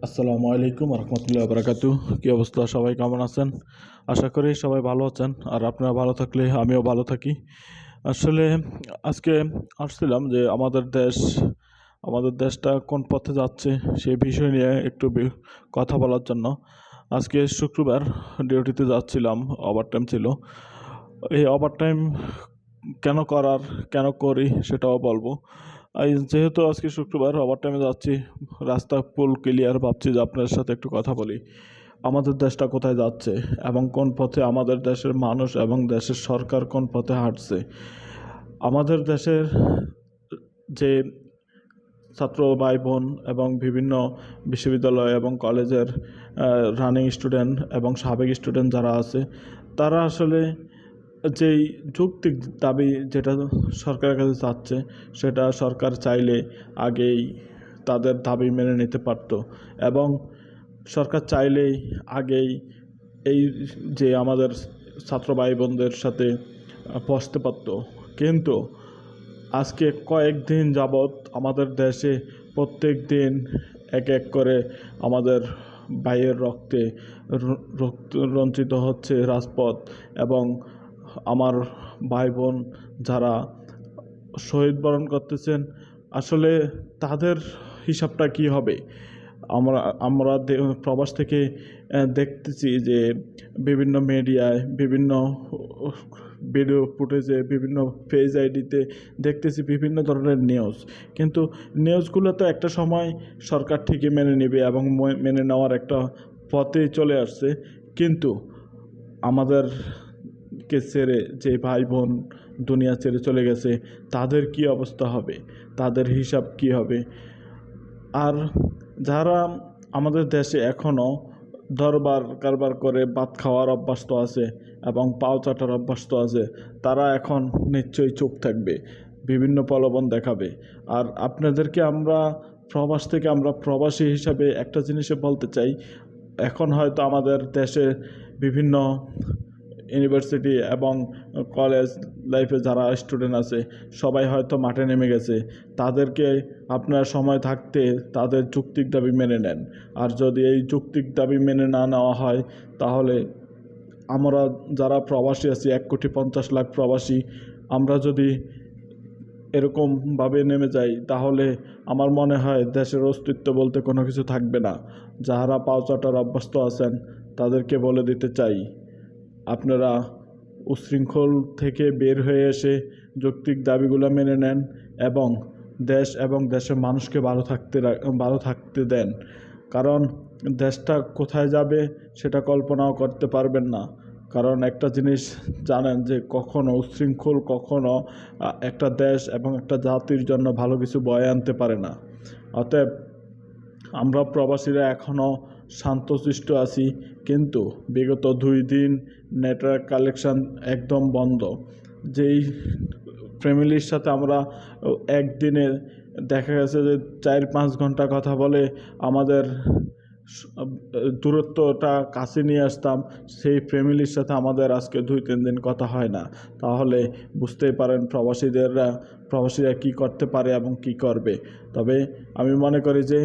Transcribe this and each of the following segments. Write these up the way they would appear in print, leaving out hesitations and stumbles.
আসসালামু আলাইকুম রহমতুল্লাহ বারাকাতু। কী অবস্থা, সবাই কেমন আছেন? আশা করি সবাই ভালো আছেন, আর আপনারা ভালো থাকলে আমিও ভালো থাকি। আসলে আজকে আসছিলাম যে আমাদের দেশটা কোন পথে যাচ্ছে সেই বিষয় নিয়ে একটু কথা বলার জন্য। আজকে শুক্রবার, ডিউটিতে যাচ্ছিলাম, ওভারটাইম ছিল। এই ওভারটাইম কেন করি সেটাও বলবো। যেহেতু আজকে শুক্রবার, ওভারটাইমে যাচ্ছি, রাস্তা ফুল ক্লিয়ার, ভাবছি যে আপনার সাথে একটু কথা বলি। আমাদের দেশটা কোথায় যাচ্ছে এবং কোন পথে আমাদের দেশের মানুষ এবং দেশের সরকার কোন পথে হাঁটছে। আমাদের দেশের যে ছাত্র ভাই বোন এবং বিভিন্ন বিশ্ববিদ্যালয় এবং কলেজের রানিং স্টুডেন্ট এবং সাবেক স্টুডেন্ট যারা আছে, তারা আসলে যেই যৌক্তিক দাবি যেটা সরকারের কাছে চাচ্ছে, সেটা সরকার চাইলে আগেই তাদের দাবি মেনে নিতে পারত এবং সরকার চাইলেই আগেই এই যে আমাদের ছাত্র ভাই বোনদের সাথে বসতে পারত। কিন্তু আজকে কয়েকদিন যাবৎ আমাদের দেশে প্রত্যেক দিন এক এক করে আমাদের ভাইয়ের রক্তে রঞ্চিত হচ্ছে রাজপথ, এবং আমার ভাই বোন যারা শহীদ বরণ করতেছেন, আসলে তাদের হিসাবটা কি হবে? আমরা আমরা প্রবাস থেকে দেখতেছি যে বিভিন্ন মিডিয়ায়, বিভিন্ন ভিডিও ফুটেজে, বিভিন্ন পেজ আইডিতে দেখতেছি বিভিন্ন ধরনের নিউজ। কিন্তু নিউজগুলো তো একটা সময় সরকার ঠিকই মেনে নেবে এবং মেনে নেওয়ার একটা পথে চলে আসছে। কিন্তু আমাদেরকে ছেড়ে যে ভাই বোন দুনিয়া ছেড়ে চলে গেছে, তাদের কি অবস্থা হবে? তাদের হিসাব কি হবে? আর যারা আমাদের দেশে এখনও দরবার কারবার করে ভাত খাওয়ার অভ্যস্ত আছে এবং পাও চাটার অভ্যস্ত আছে, তারা এখন নিশ্চয়ই চুপ থাকবে, বিভিন্ন প্রলোভন দেখাবে। আর আপনাদেরকে আমরা প্রবাস থেকে, আমরা প্রবাসী হিসাবে একটা জিনিসে বলতে চাই, এখন হয়তো আমাদের দেশে বিভিন্ন ইউনিভার্সিটি এবং কলেজ লাইফে যারা স্টুডেন্ট আছে, সবাই হয়তো মাঠে নেমে গেছে। তাদেরকে আপনার সময় থাকতে তাদের যৌক্তিক দাবি মেনে নেন। আর যদি এই যৌক্তিক দাবি মেনে না নেওয়া হয়, তাহলে আমরা যারা প্রবাসী আছি, 1,50,00,000 প্রবাসী, আমরা যদি এরকমভাবে নেমে যাই, তাহলে আমার মনে হয় দেশের অস্তিত্ব বলতে কোনো কিছু থাকবে না। যারা পাওচাটার অভ্যস্ত আছেন, তাদেরকে বলে দিতে চাই, আপনারা উচ্ছৃঙ্খল থেকে বের হয়ে এসে যৌক্তিক দাবিগুলো মেনে নেন এবং দেশ এবং দেশের মানুষকে ভালো থাকতে দেন। কারণ দেশটা কোথায় যাবে সেটা কল্পনাও করতে পারবেন না। কারণ একটা জিনিস জানেন যে কখনো উচ্ছৃঙ্খল, কখনো একটা দেশ এবং একটা জাতির জন্য ভালো কিছু বয়ে আনতে পারে না। অতএব আমরা প্রবাসীরা এখনও শান্তশিষ্ট আছি, কিন্তু বিগত 2 দিন নেটওয়ার্ক কালেকশান একদম বন্ধ। যেই ফ্যামিলির সাথে আমরা একদিনে দেখা গেছে যে 4-5 ঘন্টা কথা বলে আমাদের দূরত্বটা কাছে নিয়ে আসতাম, সেই ফ্যামিলির সাথে আমাদের আজকে 2-3 দিন কথা হয় না। তাহলে বুঝতেই পারেন প্রবাসীরা কী করতে পারে এবং কী করবে। তবে আমি মনে করি যে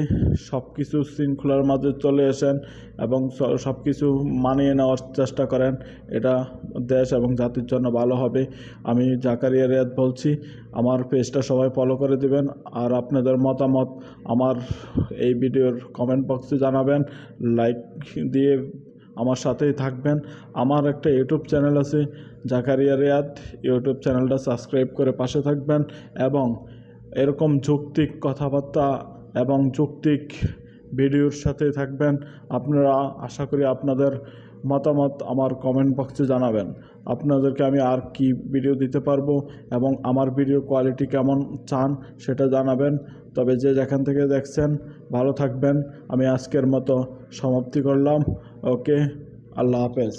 সব কিছু শৃঙ্খলার মাঝে চলে আসেন এবং সব কিছু মানিয়ে নেওয়ার চেষ্টা করেন। এটা দেশ এবং জাতির জন্য ভালো হবে। আমি জাকারিয়া রিয়াদ বলছি। আমার পেজটা সবাই ফলো করে দেবেন, আর আপনাদের মতামত আমার এই ভিডিওর কমেন্ট বক্সে জানাবেন। লাইক দিয়ে আমার সাথেই থাকবেন। আমার একটা ইউটিউব চ্যানেল আছে, জাকারিয়া রিয়াদ। ইউটিউব চ্যানেলটা সাবস্ক্রাইব করে পাশে থাকবেন এবং এরকম যৌক্তিক কথাবার্তা এবং যৌক্তিক ভিডিওর সাথে থাকবেন। আপনারা, আশা করি আপনাদের মতামত আমার কমেন্ট বক্সে জানাবেন। আপনাদেরকে আমি আর কি ভিডিও দিতে পারবো এবং আমার ভিডিও কোয়ালিটি কেমন চান সেটা জানাবেন। তবে যে যেখান থেকে দেখছেন, ভালো থাকবেন। আমি আজকের মতো সমাপ্তি করলাম। ওকে, আল্লাহ হাফেজ।